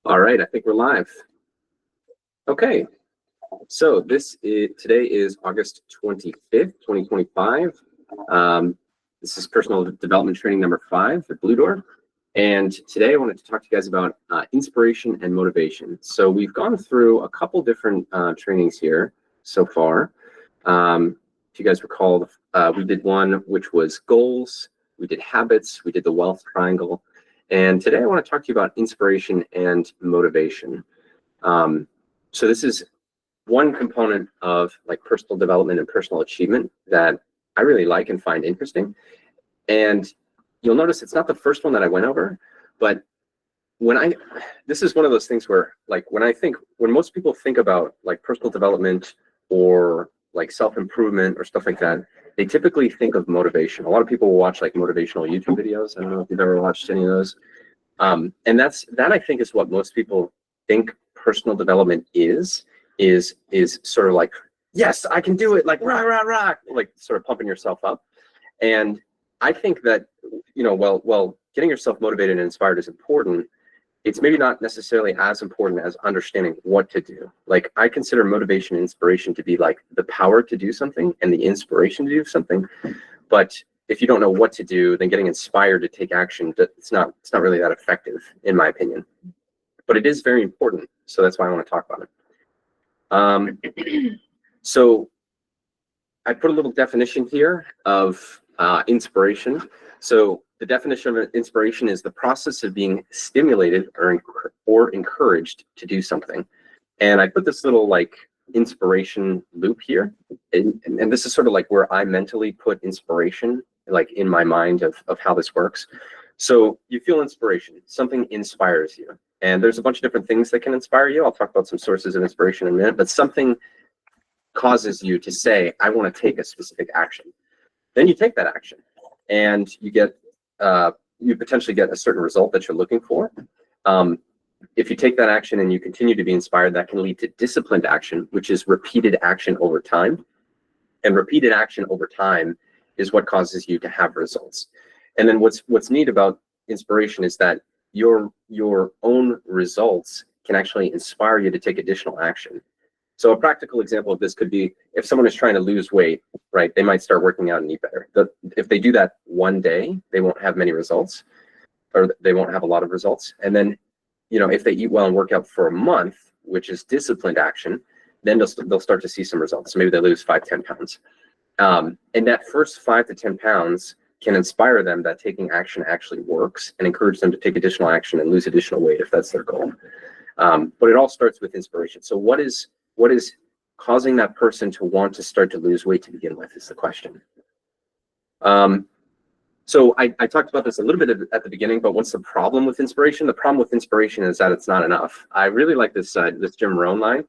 All right, I think we're live. Okay, so today is August 25th, 2025. This is personal development training number 5 at Blue Door. And today I wanted to talk to you guys about inspiration and motivation. So we've gone through a couple different trainings here so far. If you guys recall, we did one which was goals, we did habits, we did the wealth triangle. And today I want to talk to you about inspiration and motivation. So this is one component of like personal development and personal achievement that I really like and find interesting. And you'll notice it's not the first one that I went over, but this is one of those things where like when most people think about like personal development or like self-improvement or stuff like that, they typically think of motivation. A lot of people will watch like motivational YouTube videos. I don't know if you've ever watched any of those. And that I think is what most people think personal development is sort of like, yes, I can do it, like rah, rah, rah, like sort of pumping yourself up. And I think that, you know, well, getting yourself motivated and inspired is important. It's maybe not necessarily as important as understanding what to do. Like I consider motivation and inspiration to be like the power to do something and the inspiration to do something. But if you don't know what to do, then getting inspired to take action, it's not really that effective, in my opinion. But it is very important. So that's why I want to talk about it. So I put a little definition here of inspiration. So the definition of inspiration is the process of being stimulated or encouraged to do something. And I put this little like inspiration loop here. And this is sort of like where I mentally put inspiration, like in my mind of how this works. So you feel inspiration, something inspires you. And there's a bunch of different things that can inspire you. I'll talk about some sources of inspiration in a minute, but something causes you to say, I want to take a specific action. Then you take that action and you potentially get a certain result that you're looking for. If you take that action and you continue to be inspired, that can lead to disciplined action, which is repeated action over time. And repeated action over time is what causes you to have results. And then what's neat about inspiration is that your own results can actually inspire you to take additional action. So a practical example of this could be if someone is trying to lose weight, right? They might start working out and eat better. If they do that one day, they won't have many results, or they won't have a lot of results. And then, you know, if they eat well and work out for a month, which is disciplined action, then they'll start to see some results. So maybe they lose 5-10 pounds. And that first 5 to 10 pounds can inspire them that taking action actually works and encourage them to take additional action and lose additional weight if that's their goal. But it all starts with inspiration. So what is causing that person to want to start to lose weight to begin with is the question. So I talked about this a little bit at the beginning, but what's the problem with inspiration? The problem with inspiration is that it's not enough. I really like this Jim Rohn line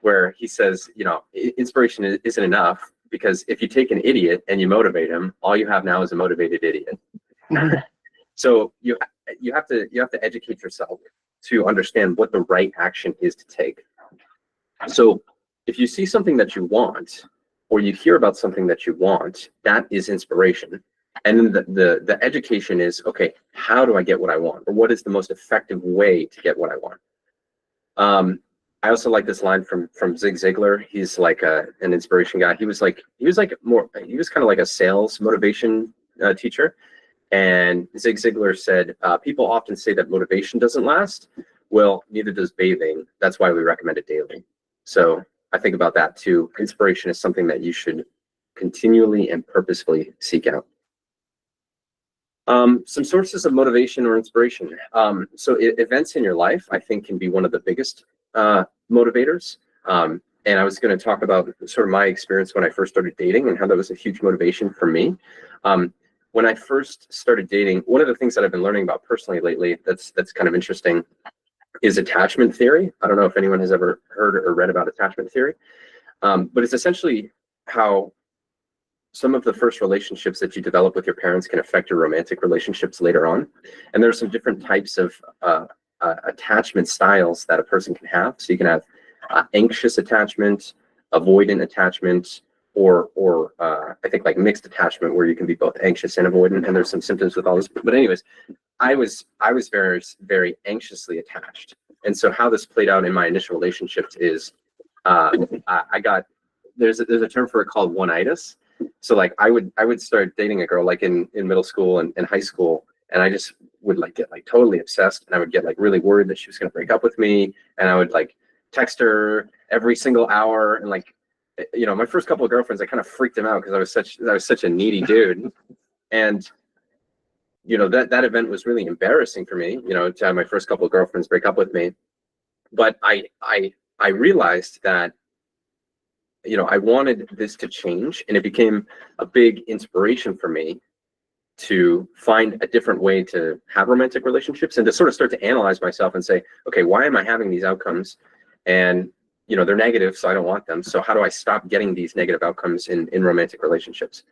where he says, you know, inspiration isn't enough because if you take an idiot and you motivate him, all you have now is a motivated idiot. So you have to educate yourself to understand what the right action is to take. So if you see something that you want, or you hear about something that you want, that is inspiration. And then the education is, okay, how do I get what I want? Or what is the most effective way to get what I want? I also like this line from Zig Ziglar. He's like an inspiration guy. He was kind of like a sales motivation teacher. And Zig Ziglar said, people often say that motivation doesn't last. Well, neither does bathing. That's why we recommend it daily. So I think about that too. Inspiration is something that you should continually and purposefully seek out. Some sources of motivation or inspiration. So events in your life, I think, can be one of the biggest motivators. And I was going to talk about sort of my experience when I first started dating and how that was a huge motivation for me. When I first started dating, one of the things that I've been learning about personally lately that's kind of interesting is attachment theory. I don't know if anyone has ever heard or read about attachment theory, but it's essentially how some of the first relationships that you develop with your parents can affect your romantic relationships later on. And there's some different types of attachment styles that a person can have. So you can have anxious attachment, avoidant attachment, or I think like mixed attachment, where you can be both anxious and avoidant. And there's some symptoms with all this. But anyways, I was very, very anxiously attached. And so how this played out in my initial relationships is I got there's a term for it called one-itis. So like I would start dating a girl like in middle school and high school, and I just would like get like totally obsessed, and I would get like really worried that she was going to break up with me, and I would like text her every single hour, and like my first couple of girlfriends, I kind of freaked them out because I was such a needy dude, and that event was really embarrassing for me, to have my first couple of girlfriends break up with me. But I realized that I wanted this to change, and it became a big inspiration for me to find a different way to have romantic relationships, and to sort of start to analyze myself and say, okay, why am I having these outcomes? And they're negative, so I don't want them. So how do I stop getting these negative outcomes in romantic relationships?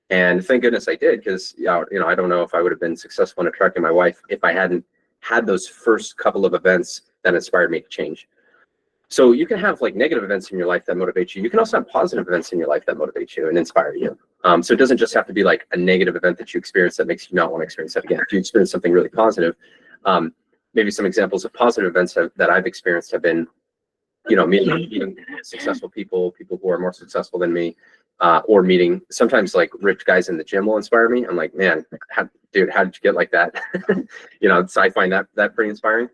And thank goodness I did, because I don't know if I would have been successful in attracting my wife if I hadn't had those first couple of events that inspired me to change. So you can have like negative events in your life that motivate you. You can also have positive events in your life that motivate you and inspire you. So it doesn't just have to be like a negative event that you experience that makes you not want to experience that again. If you experience something really positive, maybe some examples of positive events that I've experienced have been, meeting successful people who are more successful than me, or meeting sometimes like ripped guys in the gym will inspire me. I'm like, man, dude, how did you get like that? So I find that pretty inspiring.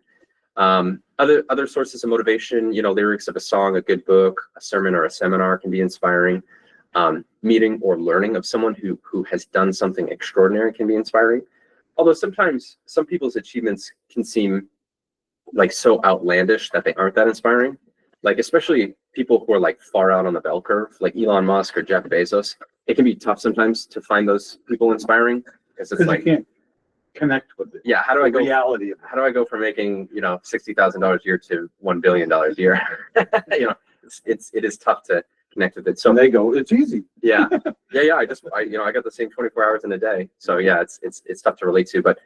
Other sources of motivation, lyrics of a song, a good book, a sermon, or a seminar can be inspiring. Meeting or learning of someone who has done something extraordinary can be inspiring. Although sometimes some people's achievements can seem like so outlandish that they aren't that inspiring. Like especially people who are like far out on the bell curve, like Elon Musk or Jeff Bezos. It can be tough sometimes to find those people inspiring, because it's like, you can't connect with it. Yeah, how do I go? Reality. How do I go from making $60,000 a year to $1 billion a year? It is tough to connect with it. So they go, it's easy. Yeah. I got the same 24 hours in a day. So yeah, it's tough to relate to. But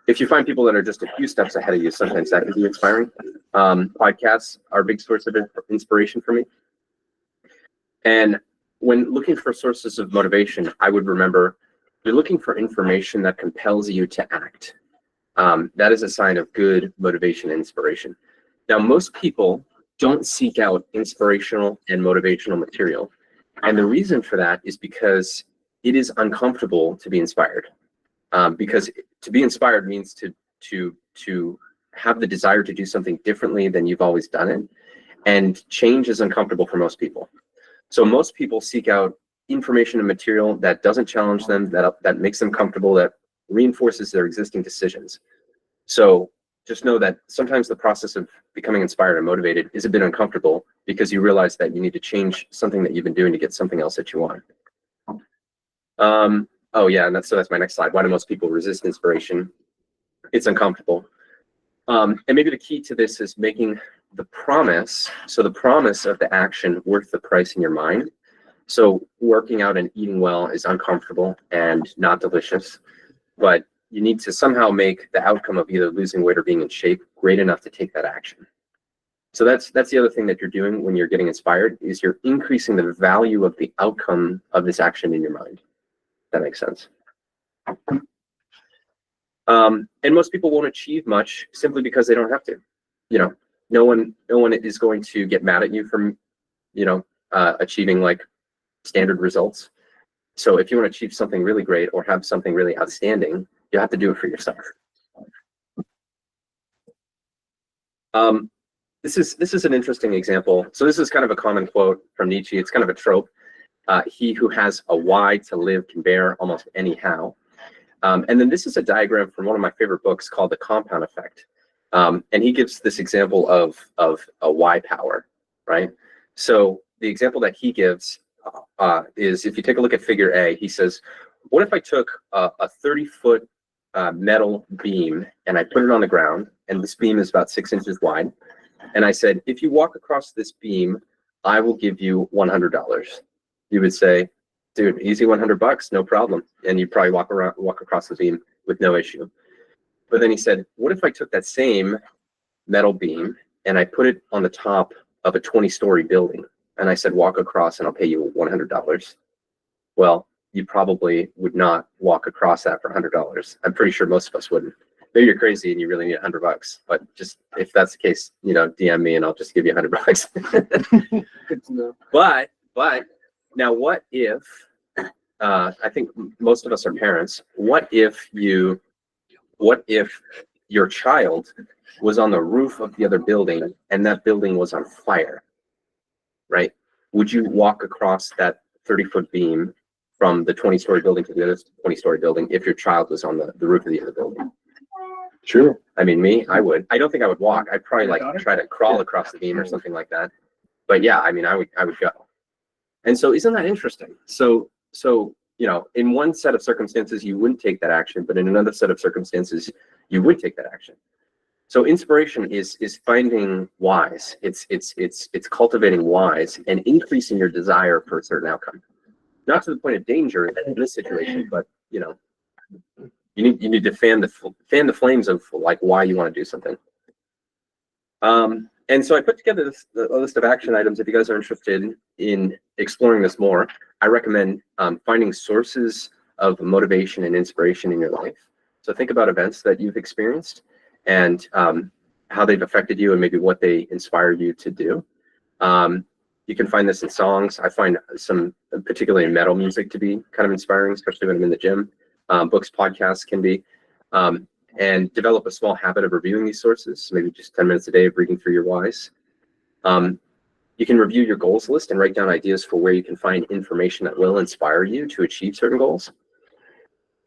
if you find people that are just a few steps ahead of you, sometimes that can be inspiring. Podcasts are a big source of inspiration for me. And when looking for sources of motivation, I would remember you're looking for information that compels you to act. That is a sign of good motivation and inspiration. Now, most people don't seek out inspirational and motivational material. And the reason for that is because it is uncomfortable to be inspired. Because to be inspired means to have the desire to do something differently than you've always done it. And change is uncomfortable for most people. So most people seek out information and material that doesn't challenge them, that makes them comfortable, that reinforces their existing decisions. So just know that sometimes the process of becoming inspired and motivated is a bit uncomfortable, because you realize that you need to change something that you've been doing to get something else that you want. Oh yeah, and that's my next slide. Why do most people resist inspiration? It's uncomfortable. And maybe the key to this is making the promise. So the promise of the action worth the price in your mind. So working out and eating well is uncomfortable and not delicious, but you need to somehow make the outcome of either losing weight or being in shape great enough to take that action. So that's the other thing that you're doing when you're getting inspired, is you're increasing the value of the outcome of this action in your mind. That makes sense. And most people won't achieve much simply because they don't have to. No one is going to get mad at you from, achieving like standard results. So if you want to achieve something really great or have something really outstanding, you have to do it for yourself. This is an interesting example. So this is kind of a common quote from Nietzsche. It's kind of a trope. He who has a why to live can bear almost any how. And then this is a diagram from one of my favorite books called The Compound Effect. And he gives this example of a why power, right? So the example that he gives is, if you take a look at figure A, he says, what if I took a 30-foot metal beam and I put it on the ground, and this beam is about 6 inches wide, and I said, if you walk across this beam, I will give you $100. You would say, dude, easy $100, no problem. And you probably walk across the beam with no issue. But then he said, what if I took that same metal beam and I put it on the top of a 20-story building, and I said, walk across and I'll pay you $100? Well, you probably would not walk across that for $100. I'm pretty sure most of us wouldn't. maybe you're crazy and you really need $100, but just if that's the case, DM me and I'll just give you $100. Good to know. But now what if, I think most of us are parents. What if your child was on the roof of the other building and that building was on fire, right? Would you walk across that 30-foot beam from the 20-story building to the other 20-story building if your child was on the roof of the other building? True. I mean, me, I would. I don't think I would walk. I'd probably try to crawl across the beam or something like that. But yeah, I mean, I would go. And so isn't that interesting? So, in one set of circumstances, you wouldn't take that action, but in another set of circumstances, you would take that action. So inspiration is finding whys. It's cultivating whys and increasing your desire for a certain outcome. Not to the point of danger in this situation, but you need to fan the flames of like why you want to do something. And so I put together a list of action items. If you guys are interested in exploring this more, I recommend finding sources of motivation and inspiration in your life. So think about events that you've experienced and how they've affected you and maybe what they inspire you to do. You can find this in songs. I find some, particularly metal music, to be kind of inspiring, especially when I'm in the gym. Books, podcasts can be. And develop a small habit of reviewing these sources, maybe just 10 minutes a day of reading through your whys. You can review your goals list and write down ideas for where you can find information that will inspire you to achieve certain goals.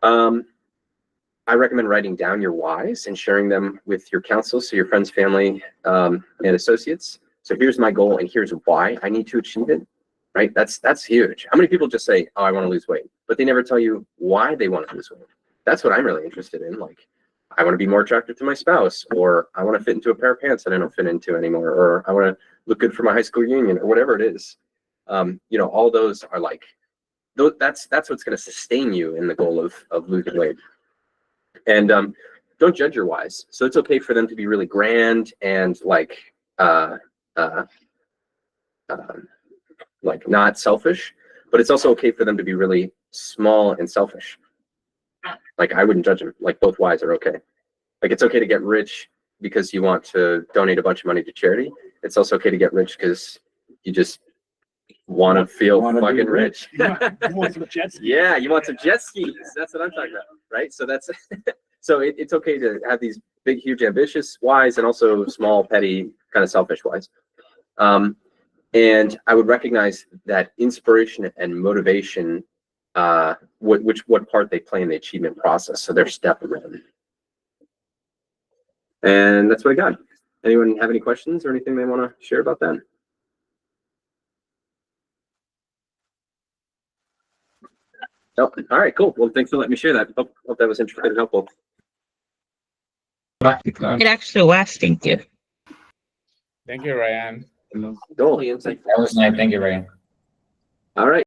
I recommend writing down your whys and sharing them with your counsel, so your friends, family, and associates. So here's my goal and here's why I need to achieve it, right? That's huge. How many people just say, oh, I want to lose weight, but they never tell you why they want to lose weight? That's what I'm really interested in. Like, I want to be more attractive to my spouse, or I want to fit into a pair of pants that I don't fit into anymore, or I want to look good for my high school reunion, or whatever it is. All those are like, that's what's going to sustain you in the goal of losing weight. And don't judge your whys. So it's okay for them to be really grand and like not selfish, but it's also okay for them to be really small and selfish. Like, I wouldn't judge them. Like, both whys are okay. Like, it's okay to get rich because you want to donate a bunch of money to charity. It's also okay to get rich because you just want to feel fucking rich. You want some jet skis. Yeah, you want some jet skis. That's what I'm talking about, right? So that's so it's okay to have these big, huge, ambitious whys and also small, petty, kind of selfish whys. And I would recognize that inspiration and motivation, what part they play in the achievement process. So they're step one. And that's what I got. Anyone have any questions or anything they want to share about that? Oh, all right, cool. Well, thanks for letting me share that. Hope that was interesting and helpful. It actually was. Thank you. Thank you, Ryan. Cool. That was nice. Thank you, Ryan. All right.